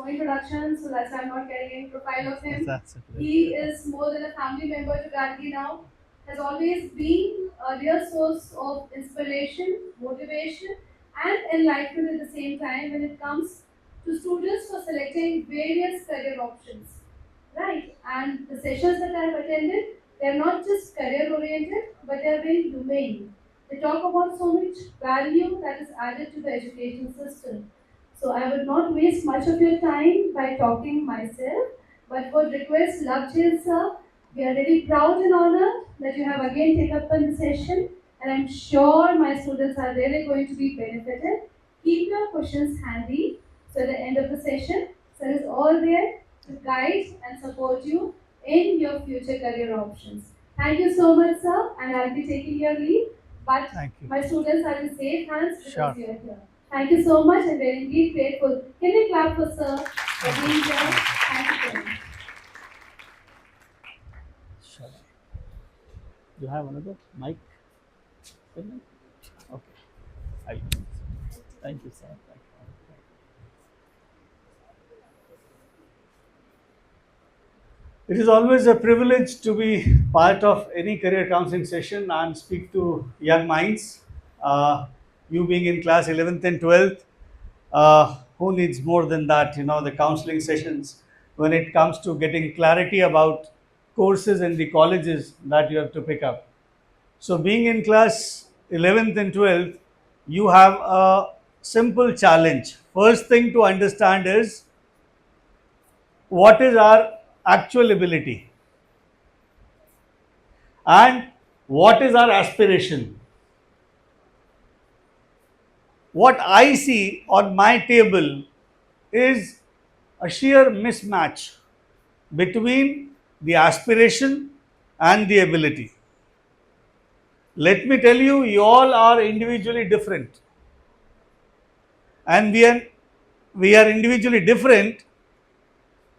introduction, so that's why I'm not carrying any profile of him. That's it. He is more than a family member to Gandhi now. Has always been a real source of inspiration, motivation, and enlightenment at the same time when it comes to students for selecting various career options. Right? And the sessions that I have attended, they're not just career oriented, but they're very humane. They talk about so much value that is added to the education system. So I would not waste much of your time by talking myself, but would request Lovejail sir, we are really proud and honored that you have again taken up the session, and I'm sure my students are really going to be benefited. Keep your questions handy. So at the end of the session, sir is all there to guide and support you in your future career options. Thank you so much, sir, and I'll be taking your leave. But Thank you. my students are in safe hands because Sure. you are here. Thank you so much, and we're indeed grateful. Can we clap for sir for being here? Thank you so much. Sure. You have another mic? Okay. I, thank you, sir. Thank you. It is always a privilege to be part of any career counseling session and speak to young minds. You being in class 11th and 12th, who needs more than that? The counseling sessions when it comes to getting clarity about courses in the colleges that you have to pick up. So, being in class 11th and 12th, you have a simple challenge. First thing to understand is what is our actual ability and what is our aspiration. What I see on my table is a sheer mismatch between the aspiration and the ability. Let me tell you, you all are individually different. And we are individually different.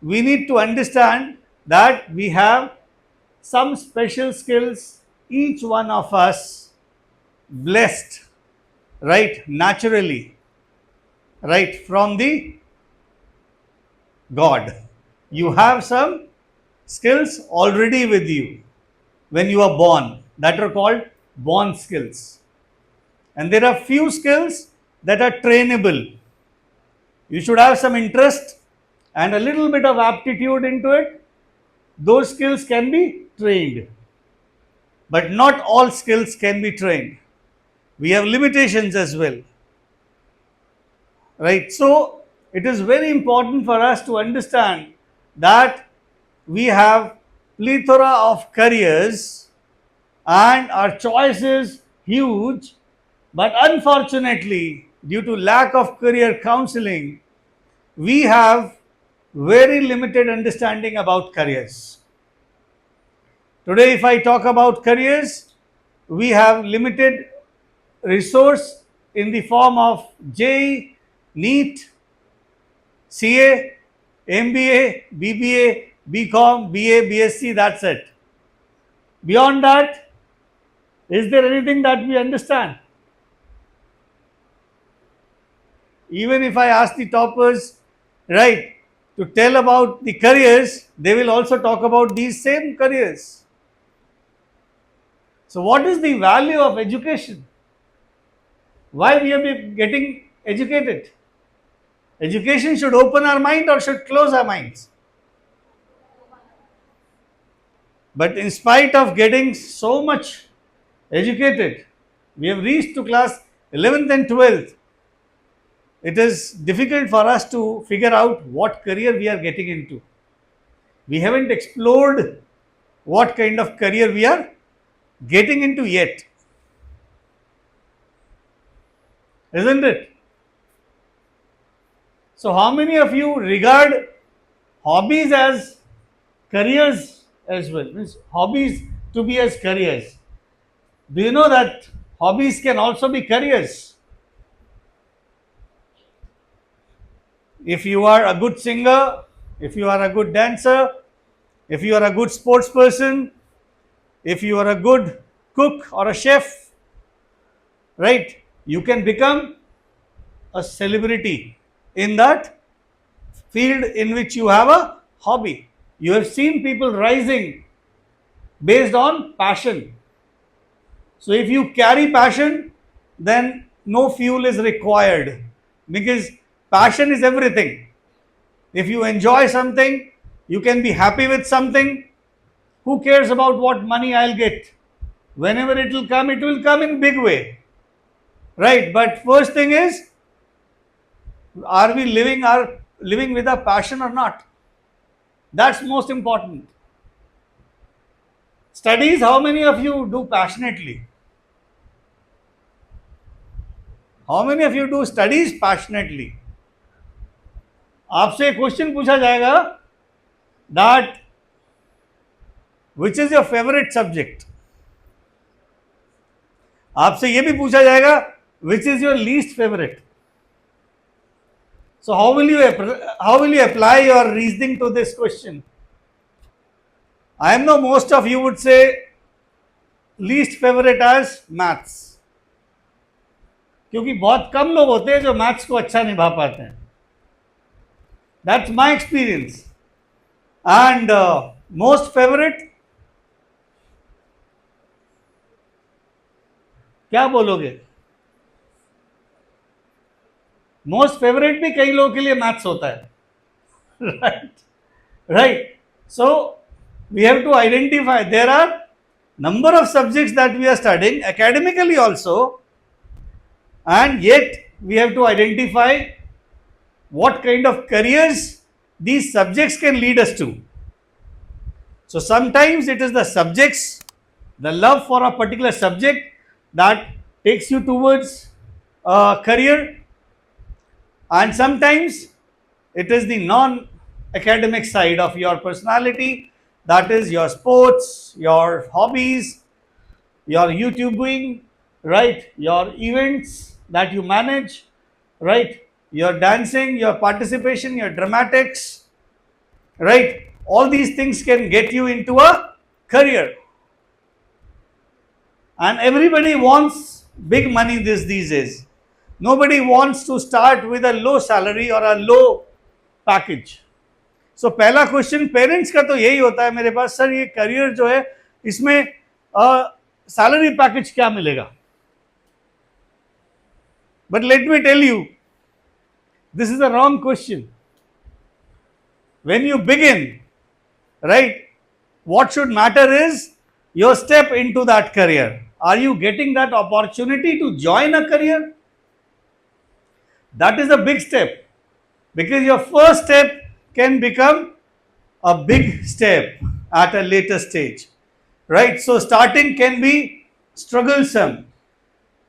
We need to understand that we have some special skills, each one of us blessed, right, naturally, right, from the God. You have some skills already with you when you are born that are called born skills. And there are few skills that are trainable. You should have some interest and a little bit of aptitude into it. Those skills can be trained. But not all skills can be trained. We have limitations as well. Right? So, it is very important for us to understand that we have plethora of careers and our choice is huge, but unfortunately, due to lack of career counseling, we have very limited understanding about careers. Today, if I talk about careers, we have limited resource in the form of JEE, NEET, CA, MBA, BBA, BCom, BA, BSc, that's it. Beyond that, is there anything that we understand? Even if I ask the toppers, right, to tell about the careers, they will also talk about these same careers. So, what is the value of education? Why we are getting educated? Education should open our mind or should close our minds. But in spite of getting so much educated, we have reached to class 11th and 12th. It is difficult for us to figure out what career we are getting into. We haven't explored what kind of career we are getting into yet. Isn't it? So, how many of you regard hobbies as careers as well? Means hobbies to be as careers. Do you know that hobbies can also be careers? If you are a good singer, if you are a good dancer, if you are a good sports person, if you are a good cook or a chef, right, you can become a celebrity in that field in which you have a hobby. You have seen people rising based on passion. So if you carry passion, then no fuel is required, because passion is everything. If you enjoy something, you can be happy with something. Who cares about what money I'll get? Whenever it will come in big way. Right? But first thing is, are we living with a passion or not? That's most important. Studies, how many of you do passionately? How many of you do studies passionately? आपसे question पूछा जाएगा that which is your favorite subject? आपसे ये भी पूछा जाएगा which is your least favorite? So how will you apply your reasoning to this question? I know most of you would say least favorite as maths, क्योंकि बहुत कम लोग होते हैं जो मैथ्स को अच्छा निभा पाते हैं. That's my experience. And most favorite, क्या बोलोगे? मोस्ट फेवरेट भी कई लोगों के लिए मैथ्स होता है. Right. So we have to identify there are number of subjects that we are studying academically also, and yet we have to identify what kind of careers these subjects can lead us to. So sometimes it is the subjects, the love for a particular subject, that takes you towards a career, and sometimes it is the non academic side of your personality, that is your sports, your hobbies, your YouTubing, right, your events that you manage, right, your dancing, your participation, your dramatics, right, all these things can get you into a career. And everybody wants big money these days. Nobody wants to start with a low salary or a low package. So पहला question parents का तो यही होता है मेरे पास, sir ये career जो है इसमें सैलरी पैकेज क्या मिलेगा? But let me tell you, this is a wrong question. When you begin, right, what should matter is your step into that career. Are you getting that opportunity to join a career? That is a big step, because your first step can become a big step at a later stage, right? So starting can be strugglesome.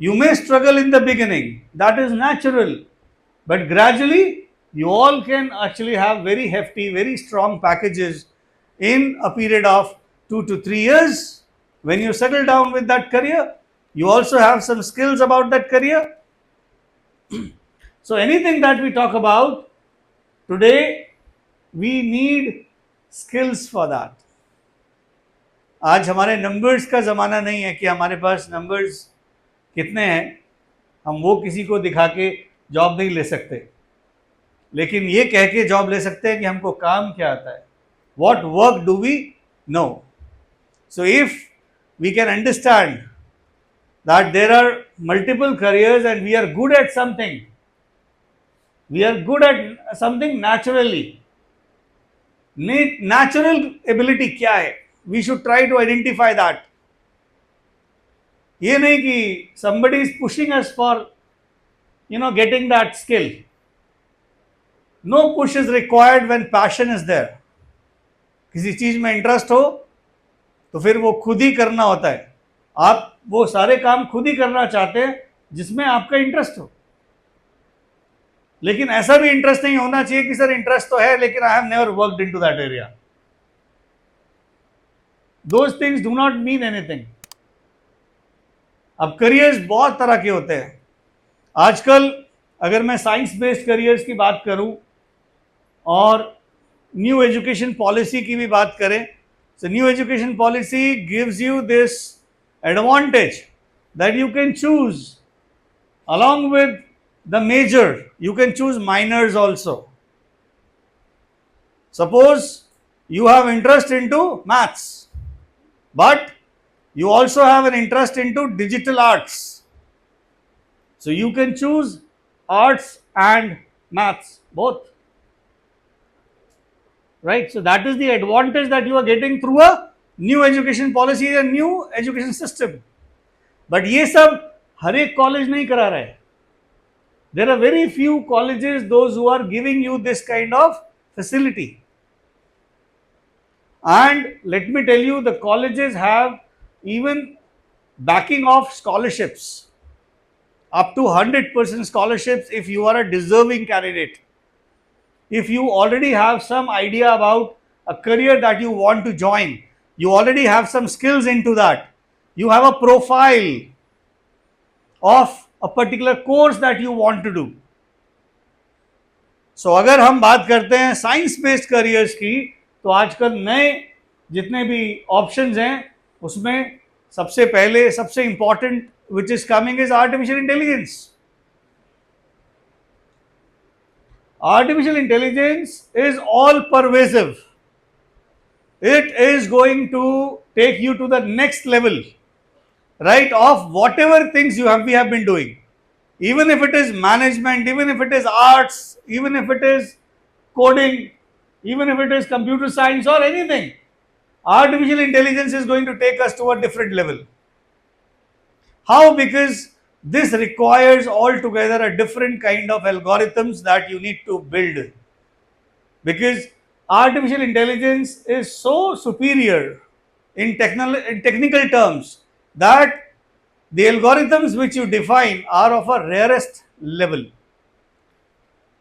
You may struggle in the beginning, that is natural, but gradually you all can actually have very hefty, very strong packages in a period of 2 to 3 years. When you settle down with that career, you also have some skills about that career. So anything that we talk about today, we need skills for that. आज हमारे numbers का ज़माना नहीं है कि हमारे पास numbers कितने हैं, हम वो किसी को दिखा के जॉब नहीं ले सकते, लेकिन ये कह के जॉब ले सकते हैं कि हमको काम क्या आता है. What work do we know? So if we can understand that there are multiple careers and we are good at something, we are good at something naturally. Natural ability क्या है? We should try to identify that. ये नहीं कि somebody is pushing us for, getting that skill. No push is required when passion is there. किसी चीज में interest हो तो फिर वो खुद ही करना होता है. आप वो सारे काम खुद ही करना चाहते हैं जिसमें आपका इंटरेस्ट हो, लेकिन ऐसा भी इंटरेस्ट नहीं होना चाहिए कि सर इंटरेस्ट तो है लेकिन I have never worked into that area. Those things do not mean anything. अब करियर्स बहुत तरह के होते हैं. आजकल अगर मैं साइंस बेस्ड करियर्स की बात करूं और न्यू एजुकेशन पॉलिसी की भी बात करें, so new education policy gives you this advantage that you can choose along with the major, you can choose minors also. Suppose you have interest into maths, but you also have an interest into digital arts. So you can choose arts and maths both. Right? So that is the advantage that you are getting through a new education policy and new education system. But ये सब हर एक college नहीं करा रहा है. There are very few colleges those who are giving you this kind of facility. And let me tell you, the colleges have even backing of scholarships, up to 100% scholarships if you are a deserving candidate. If you already have some idea about a career that you want to join, you already have some skills into that, you have a profile of a particular course that you want to do. So अगर हम बात करते हैं science based careers की, तो आजकल नए जितने भी ऑप्शंस हैं उसमें सबसे पहले सबसे important which is coming is artificial intelligence. Artificial intelligence is all pervasive. It is going to take you to the next level, right, of whatever things we have been doing. Even if it is management, even if it is arts, even if it is coding, even if it is computer science or anything, artificial intelligence is going to take us to a different level. How? Because this requires altogether a different kind of algorithms that you need to build. Because artificial intelligence is so superior in technical terms that the algorithms which you define are of a rarest level.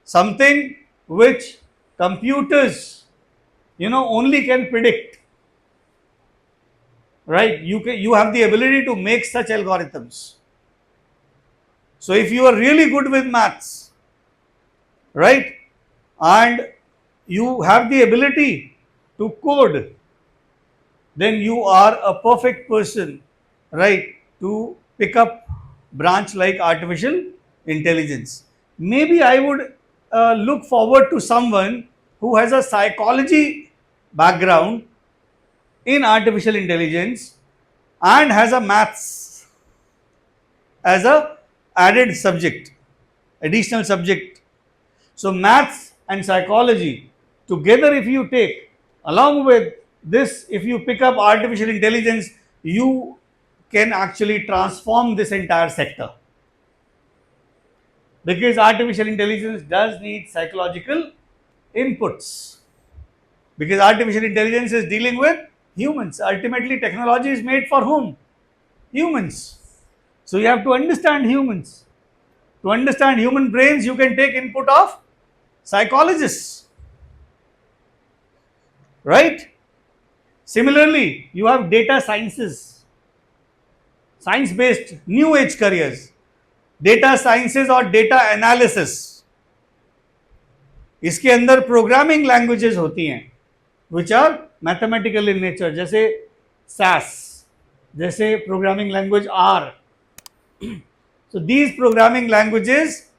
Something which computers, only can predict. Right? You have the ability to make such algorithms. So if you are really good with maths, right, and you have the ability to code, then you are a perfect person, right, to pick up branch like artificial intelligence. Maybe I would look forward to someone who has a psychology background in artificial intelligence and has a maths as a added subject, additional subject. So maths and psychology together, if you take, along with this, if you pick up artificial intelligence, you can actually transform this entire sector. Because artificial intelligence does need psychological inputs. Because artificial intelligence is dealing with humans. Ultimately, technology is made for whom? Humans. So you have to understand humans. To understand human brains, you can take input of psychologists. Right? Similarly, you have data sciences, science-based new age careers, data sciences or data analysis. इसके अंदर programming languages होती हैं which are mathematical in nature, जैसे SAS, जैसे programming language R. So these programming languages,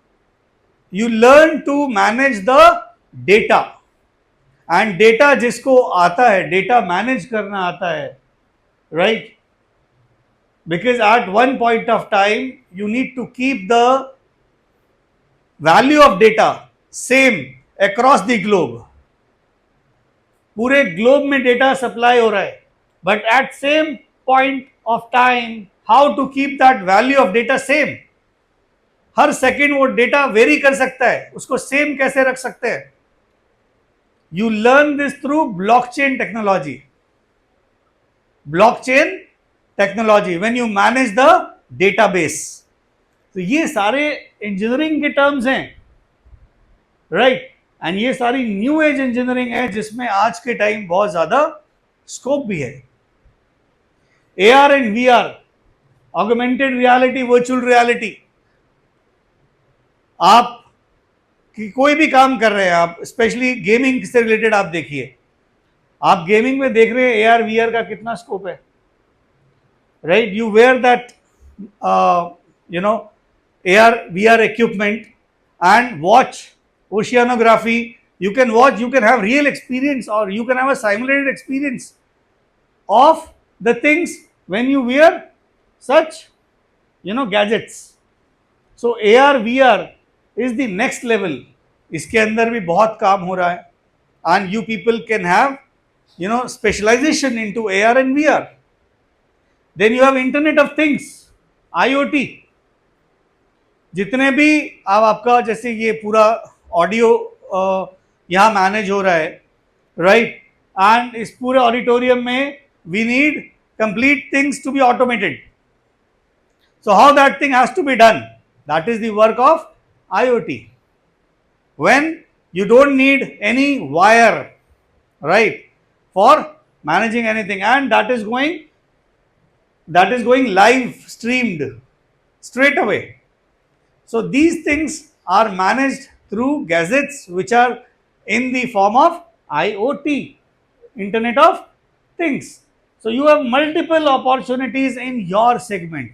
you learn to manage the data, and data जिसको आता है, data manage करना आता है, right? Because at one point of time you need to keep the value of data same across the globe. पूरे globe में data supply हो रहा है, but at same point of time, how to keep that value of data same? Her second वो data very कर सकता है, उसको सेम कैसे रख सकते हैं? You learn this through blockchain technology. Blockchain technology, when you manage the database. तो ये सारे इंजीनियरिंग के टर्म्स हैं, राइट? एंड ये सारी न्यू एज इंजीनियरिंग है जिसमें आज के टाइम बहुत ज्यादा स्कोप भी है. AR and VR, augmented reality, virtual reality. आप कि कोई भी काम कर रहे हैं, आप स्पेशली गेमिंग से रिलेटेड आप देखिए, आप गेमिंग में देख रहे हैं AR VR का कितना स्कोप है, right? You wear that AR VR equipment and watch oceanography You can watch, you can have real experience, or you can have a simulated experience of the things when you wear such, gadgets. So AR VR is the next level. इसके अंदर भी बहुत काम हो रहा है, and you people can have, specialization into AR and VR. Then you have Internet of Things, IoT. जितने भी आपका जैसे ये पूरा ऑडियो यहाँ मैनेज हो रहा है, राइट, एंड इस पूरे ऑडिटोरियम में we need complete things to be automated. So how that thing has to be done? That is the work of IoT. When you don't need any wire, right, for managing anything, and that is going live streamed straight away. So these things are managed through gadgets which are in the form of IoT, Internet of Things. So you have multiple opportunities in your segment,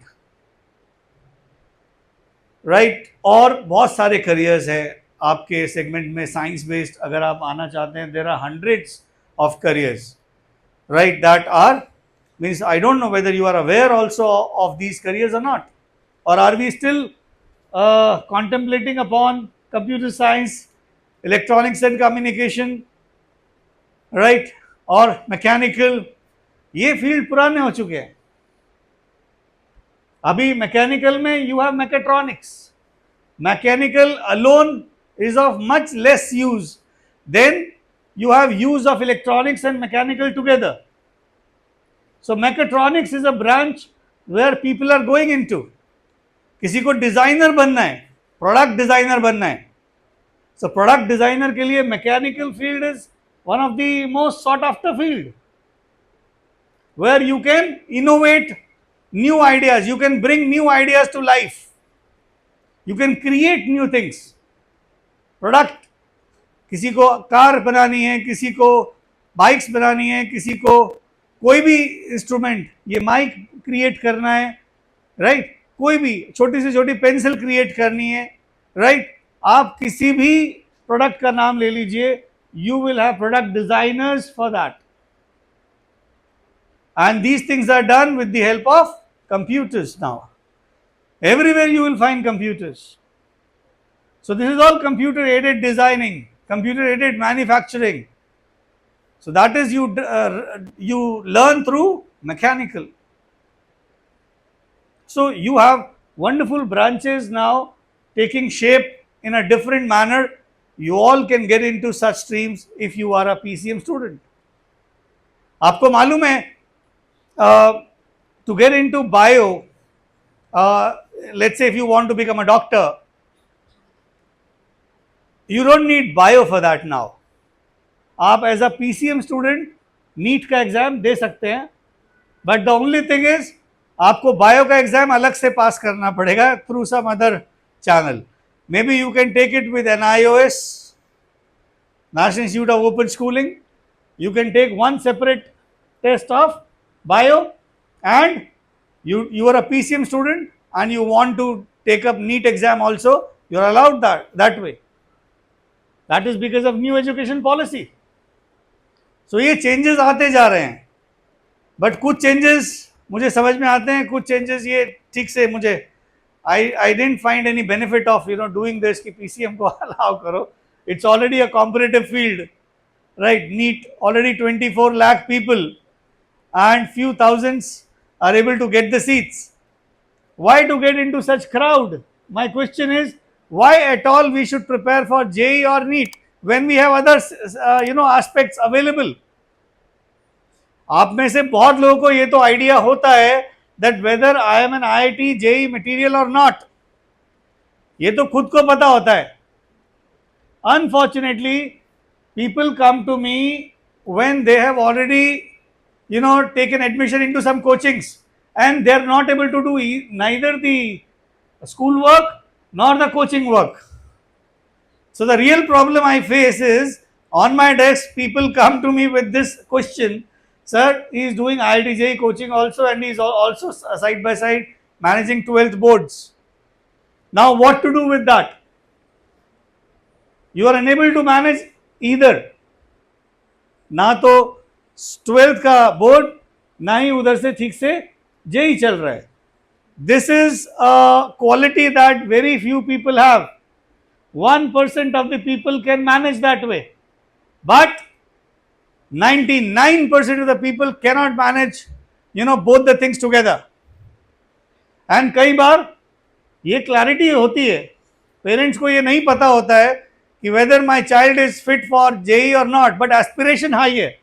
right. और बहुत सारे careers हैं आपके segment में. Science based अगर आप आना चाहते हैं, there are hundreds of careers, right, that are means I don't know whether you are aware also of these careers और नॉट, और are we still contemplating upon computer science, electronics and communication, right, और mechanical. ये field पुराने हो चुके हैं. अभी mechanical में you have mechatronics. Mechanical alone is of much less use than you have use of electronics and mechanical together. So mechatronics is a branch where people are going into. किसी को designer बनना है, product designer बनना है. So product designer के लिए mechanical field is one of the most sought after field where you can innovate new ideas, you can bring new ideas to life, you can create new things. Product, किसी को car बनानी है, किसी को bikes बनानी है, किसी को कोई भी इंस्ट्रूमेंट, ये माइक क्रिएट करना है, राइट, कोई भी छोटी से छोटी पेंसिल क्रिएट करनी है, राइट. आप किसी भी प्रोडक्ट का नाम ले लीजिए, you will have product designers for that, and these things are done with the help of computers now. Everywhere you will find computers. So this is all computer aided designing, computer aided manufacturing. So that is you learn through mechanical. So you have wonderful branches now taking shape in a different manner. You all can get into such streams if you are a PCM student. आपको मालूम है, to get into bio, let's say if you want to become a doctor, you don't need bio for that now. आप as a PCM student NEET का exam दे सकते हैं, but the only thing is आपको bio का exam अलग से pass करना पड़ेगा through some other channel. Maybe you can take it with NIOS, National Institute of Open Schooling. You can take one separate test of bio, and you are a PCM student and you want to take up NEET exam also, you are allowed that way. That is because of new education policy. So ये changes आते जा रहे हैं, but कुछ changes मुझे समझ में आते हैं, कुछ चेंजेस ये ठीक से मुझे I didn't find any benefit of doing this कि PCM को अलाउ करो. It's already a competitive field, right. NEET already 24 lakh people and few thousands are able to get the seats. Why to get into such crowd? My question is, why at all we should prepare for JEE or NEET when we have other aspects available? आप में से बहुत लोगों को ये तो idea होता है that whether I am an IIT JEE material or not, ये तो खुद को पता होता है. Unfortunately, people come to me when they have already taken admission into some coachings and they are not able to do neither the school work nor the coaching work. So the real problem I face is, on my desk people come to me with this question, sir, he is doing IIT JEE coaching also and he is also side by side managing 12th boards. Now what to do with that? You are unable to manage either, ना तो 12th का board, ना ही उधर से ठीक से JEE चल रहा है. This is a quality that very few people have. 1% of the people can manage that way, but 99% of the people cannot manage, both the things together. And कई बार ये क्लैरिटी होती है, पेरेंट्स को ये नहीं पता होता है कि whether my child is fit for JEE और नॉट, बट एस्पिरेशन हाई है.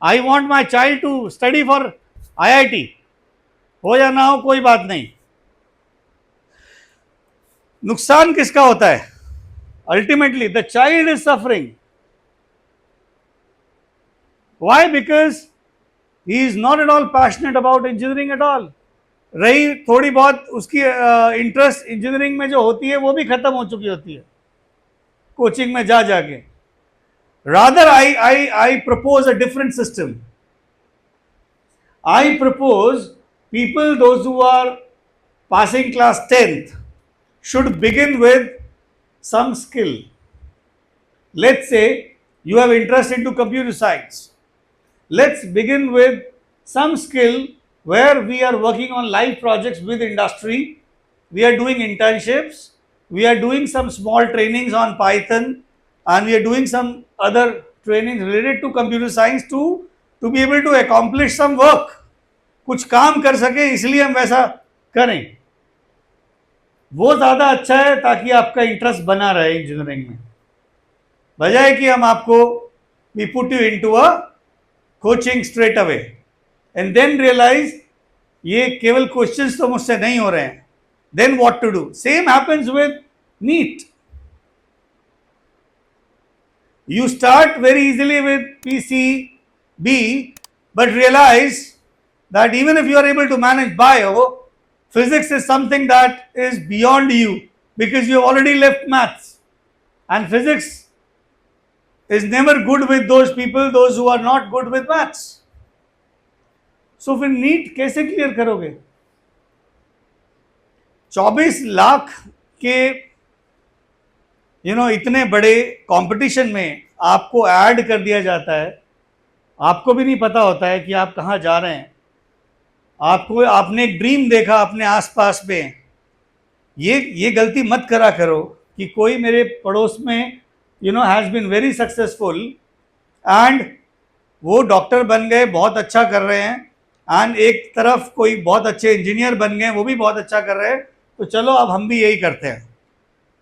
I want my child to study for IIT, हो या ना हो कोई बात नहीं. नुकसान किसका होता है? Ultimately the child is suffering. Why? Because he is not at all passionate about engineering at all. रही थोड़ी बहुत उसकी इंटरेस्ट इंजीनियरिंग में जो होती है वो भी खत्म हो चुकी होती है कोचिंग में जा जाके. Rather I propose a different system. I propose people, those who are passing class 10th, should begin with some skill. Let's say you have interest into computer science. Let's begin with some skill where we are working on live projects with industry. We are doing internships. We are doing some small trainings on Python, and we are doing some other trainings related to computer science to be able to accomplish some work. कुछ काम कर सके इसलिए हम वैसा करें. वो ज़्यादा अच्छा है ताकि आपका इंटरेस्ट बना रहे इंजीनियरिंग में, बजाय कि हम आपको we put you into a coaching straight away and then realise ये केवल क्वेश्चंस तो मुझसे नहीं हो रहे हैं. Then what to do? Same happens with NEET. You start very easily with PCB, but realize that even if you are able to manage bio, physics is something that is beyond you because you have already left maths, and physics is never good with those people, those who are not good with maths. So फिर NEET कैसे clear करोगे? 24 लाख के इतने बड़े competition में आपको add कर दिया जाता है. आपको भी नहीं पता होता है कि आप कहाँ जा रहे हैं. आपने एक ड्रीम देखा अपने आसपास में. ये गलती मत करा करो कि कोई मेरे पड़ोस में has been very successful and वो डॉक्टर बन गए, बहुत अच्छा कर रहे हैं, एंड एक तरफ कोई बहुत अच्छे इंजीनियर बन गए, वो भी बहुत अच्छा कर रहे हैं, तो चलो अब हम भी यही करते हैं.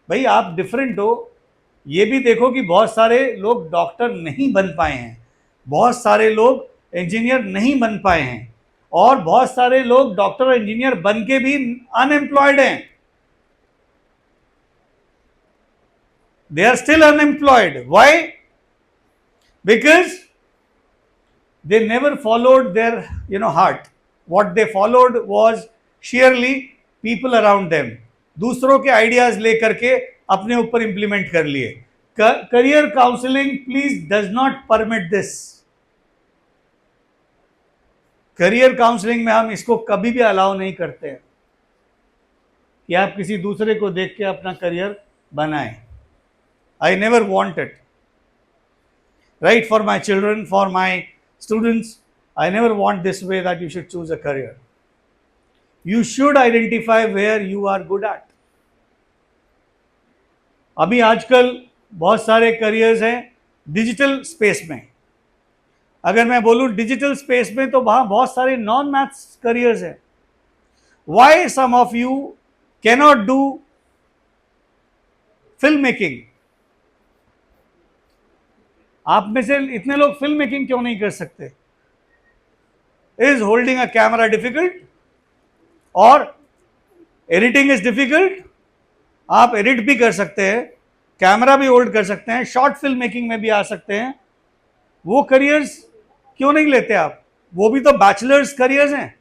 भाई आप डिफरेंट हो. ये भी देखो कि बहुत सारे लोग डॉक्टर नहीं बन पाए हैं, बहुत सारे लोग इंजीनियर नहीं बन पाए हैं, और बहुत सारे लोग डॉक्टर और इंजीनियर बन के भी अनएम्प्लॉयड हैं. They are still unemployed. Why? Because they never followed their heart. What they followed was sheerly people around them. दूसरों के आइडियाज लेकर के अपने ऊपर इंप्लीमेंट कर लिए. Career counselling please does not permit this. Career counselling में हम इसको कभी भी अलाउ नहीं करते हैं कि आप किसी दूसरे को देख के अपना करियर बनाएं. I never want it. Right? For my children, for my students, I never want this way that you should choose a career. You should identify where you are good at. अभी आजकल बहुत सारे careers हैं digital space में. अगर मैं बोलूं digital space में तो वहां बहुत सारे नॉन मैथ्स करियर्स हैं. Why some of you cannot do film making? आप में से इतने लोग फिल्म मेकिंग क्यों नहीं कर सकते? Is holding a camera difficult? और एडिटिंग इज डिफिकल्ट? आप एडिट भी कर सकते हैं, कैमरा भी होल्ड कर सकते हैं, शॉर्ट फिल्म मेकिंग में भी आ सकते हैं. वो करियर्स क्यों नहीं लेते आप? वो भी तो बैचलर्स करियर्स हैं.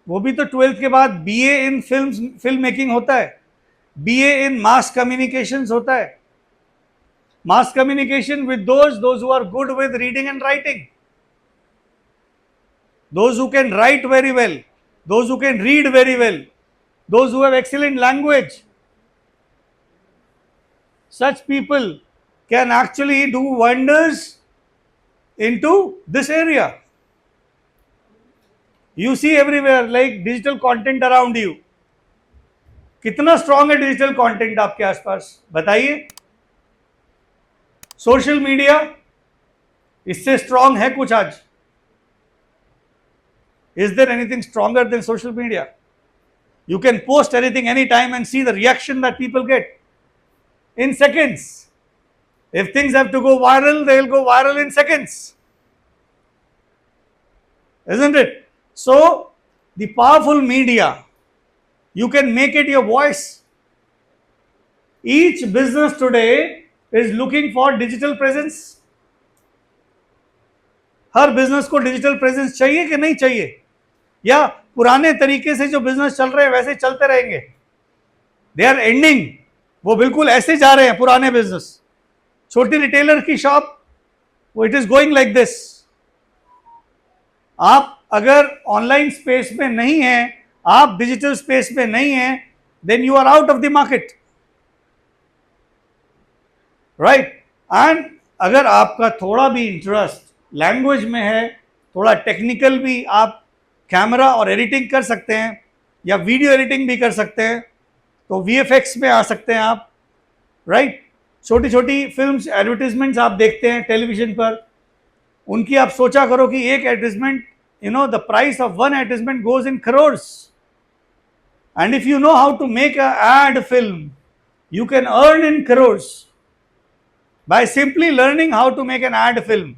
वो भी तो 12th के बाद BA इन फिल्म मेकिंग होता है, BA इन मास कम्युनिकेशंस होता है. Mass communication with those who are good with reading and writing. Those who can write very well, those who can read very well, those who have excellent language. such people can actually do wonders into this area. You see everywhere like digital content around you. कितना strong है digital content आपके आसपास बताइए. Social media इससे strong है कुछ आज? Is there anything stronger than social media? You can post anything anytime and see the reaction that people get in seconds. If things have to go viral, they will go viral in seconds. Isn't it? So, the powerful media, you can make it your voice. Each business today is looking for digital presence. Her business को digital presence चाहिए कि नहीं चाहिए, या पुराने तरीके से जो बिजनेस चल रहे हैं वैसे चलते रहेंगे? They are ending. वो बिल्कुल ऐसे जा रहे हैं पुराने बिजनेस. छोटी रिटेलर की शॉप, वो it is going like this. आप अगर ऑनलाइन स्पेस में नहीं हैं, आप डिजिटल स्पेस में नहीं हैं, then you are out of the market, right. And अगर आपका थोड़ा भी इंटरेस्ट लैंग्वेज में है, थोड़ा टेक्निकल भी, आप कैमरा और एडिटिंग कर सकते हैं या वीडियो एडिटिंग भी कर सकते हैं, तो VFX में आ सकते हैं आप, राइट. छोटी छोटी फिल्म्स, एडवर्टीजमेंट्स आप देखते हैं टेलीविजन पर, उनकी आप सोचा करो कि एक advertisement, you know, the price of one advertisement goes in crores. And if you know how to make an ad film, you can earn in crores by simply learning how to make an ad film,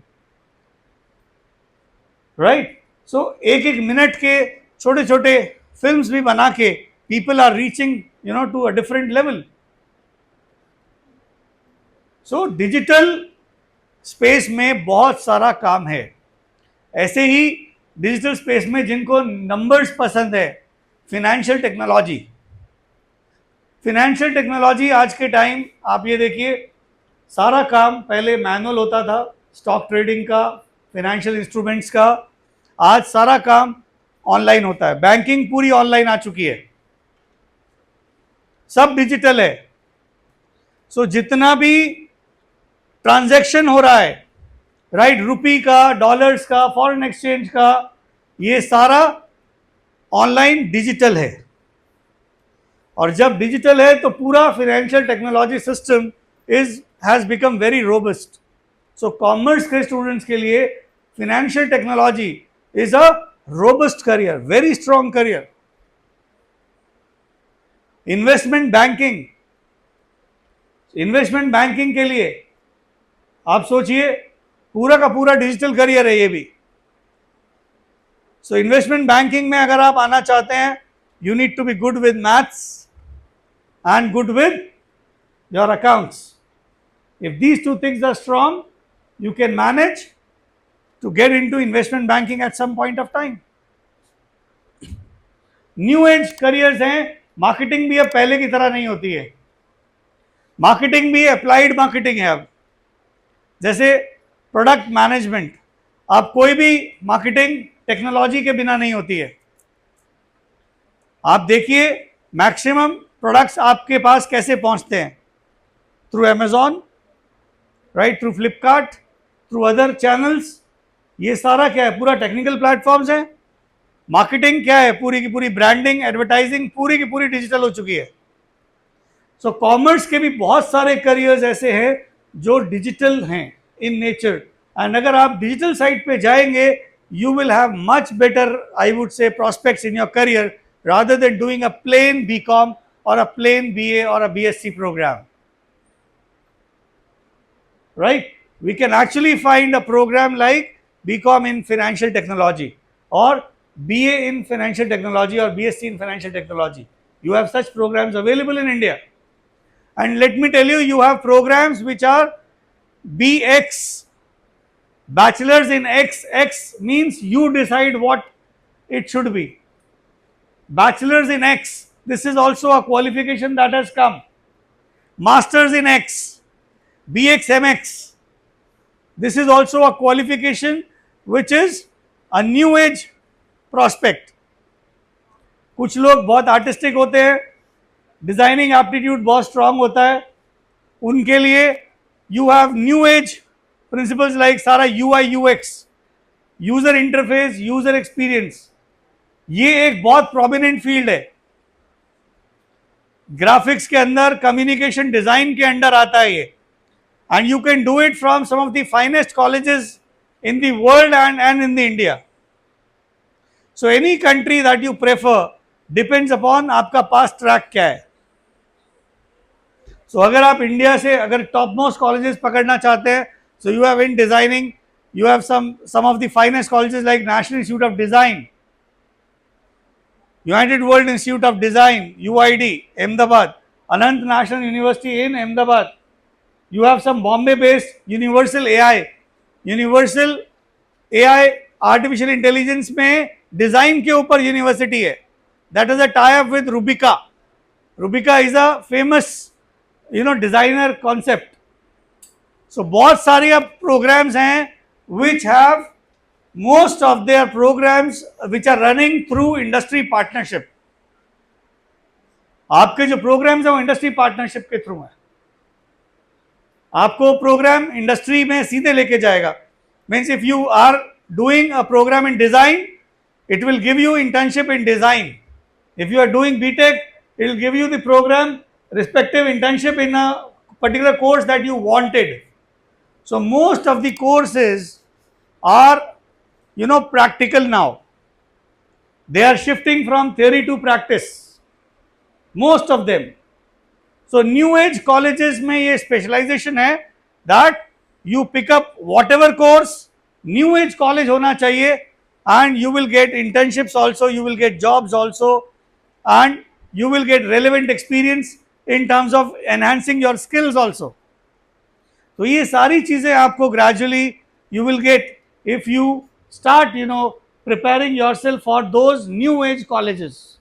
right? So एक एक minute के छोटे छोटे films भी बना के people are reaching, you know, to a different level. So digital space में बहुत सारा काम है. ऐसे ही डिजिटल स्पेस में जिनको नंबर्स पसंद है, फिनेंशियल टेक्नोलॉजी. फिनेंशियल टेक्नोलॉजी आज के टाइम आप ये देखिए, सारा काम पहले मैनुअल होता था, स्टॉक ट्रेडिंग का, फिनेंशियल इंस्ट्रूमेंट्स का. आज सारा काम ऑनलाइन होता है. बैंकिंग पूरी ऑनलाइन आ चुकी है, सब डिजिटल है. सो जितना भी ट्रांजैक्शन हो रहा है, राइट, रुपी का, डॉलर्स का, फॉरेन एक्सचेंज का, ये सारा ऑनलाइन डिजिटल है. और जब डिजिटल है तो पूरा financial technology system has become very robust. So commerce के स्टूडेंट्स के लिए financial technology is a robust career, very strong career. Investment banking, investment banking के लिए आप सोचिए, पूरा का पूरा डिजिटल करियर है ये भी. सो इन्वेस्टमेंट बैंकिंग में अगर आप आना चाहते हैं, you need to be good with maths and good with your accounts. If these two things are strong, you can manage to get into investment banking at some point of time. New age careers हैं. Marketing भी अब पहले की तरह नहीं होती है. Marketing भी अप्लाइड मार्केटिंग है अब. जैसे प्रोडक्ट मैनेजमेंट, आप कोई भी मार्केटिंग टेक्नोलॉजी के बिना नहीं होती है. आप देखिए मैक्सिमम प्रोडक्ट्स आपके पास कैसे पहुंचते हैं, through Amazon, right, through Flipkart, through other channels. ये सारा क्या है? पूरा टेक्निकल प्लेटफॉर्म्स हैं. मार्केटिंग क्या है? पूरी की पूरी ब्रांडिंग, एडवर्टाइजिंग पूरी की पूरी डिजिटल हो चुकी है. सो कॉमर्स के भी बहुत सारे करियर्स ऐसे हैं जो डिजिटल हैं इन नेचर. एंड अगर आप डिजिटल साइड पे जाएंगे, you will have much better, I would say, prospects in your career rather than doing a plain BCom or a plain BA or a BSc program, right? We can actually find a program like BCom in financial technology or BA in financial technology or BSc in financial technology. You have such programs available in India. And let me tell you, you have programs which are BX, Bachelor's in X. X means you decide what it should be. Bachelor's in X, this is also a qualification that has come. Master's in X, BXMX, this is also a qualification which is a new age prospect. कुछ लोग बहुत artistic होते हैं, designing aptitude बहुत strong होता है, उनके लिए you have new age principles like सारा UI/UX, user interface, user experience, ये एक बहुत प्रोमिनेंट फील्ड है। ग्राफिक्स के अंदर, कम्युनिकेशन डिजाइन के अंडर आता है ये, and you can do it from some of the finest colleges in the world and in the India. So any country that you prefer depends upon आपका past track क्या है। सो अगर आप India से अगर टॉप मोस्ट कॉलेजेस पकड़ना चाहते हैं, so you have in designing, you have some of the finest colleges like National Institute of Design, United World Institute of Design, UID, Ahmedabad, Anant National University in Ahmedabad. You have some Bombay based Universal AI artificial intelligence में design के ऊपर university है, that is a tie up with Rubika. Rubika is a famous designer concept. So बहुत सारे अब programs हैं which have most of their programs which are running through industry partnership. आपके जो programs हैं वो industry partnership के थ्रू है। आपको program industry में सीधे लेके जाएगा। Means if you are doing a program in design, it will give you internship in design. If you are doing BTech, it will give you the program respective internship in a particular course that you wanted. So most of the courses are practical now. They are shifting from theory to practice, most of them. So new age colleges में ये specialization है that you pick up whatever course, new age college होना चाहिए, and you will get internships also, you will get jobs also, and you will get relevant experience in terms of enhancing your skills also. तो ये सारी चीजें आपको gradually you will get if you start preparing yourself for those new age colleges.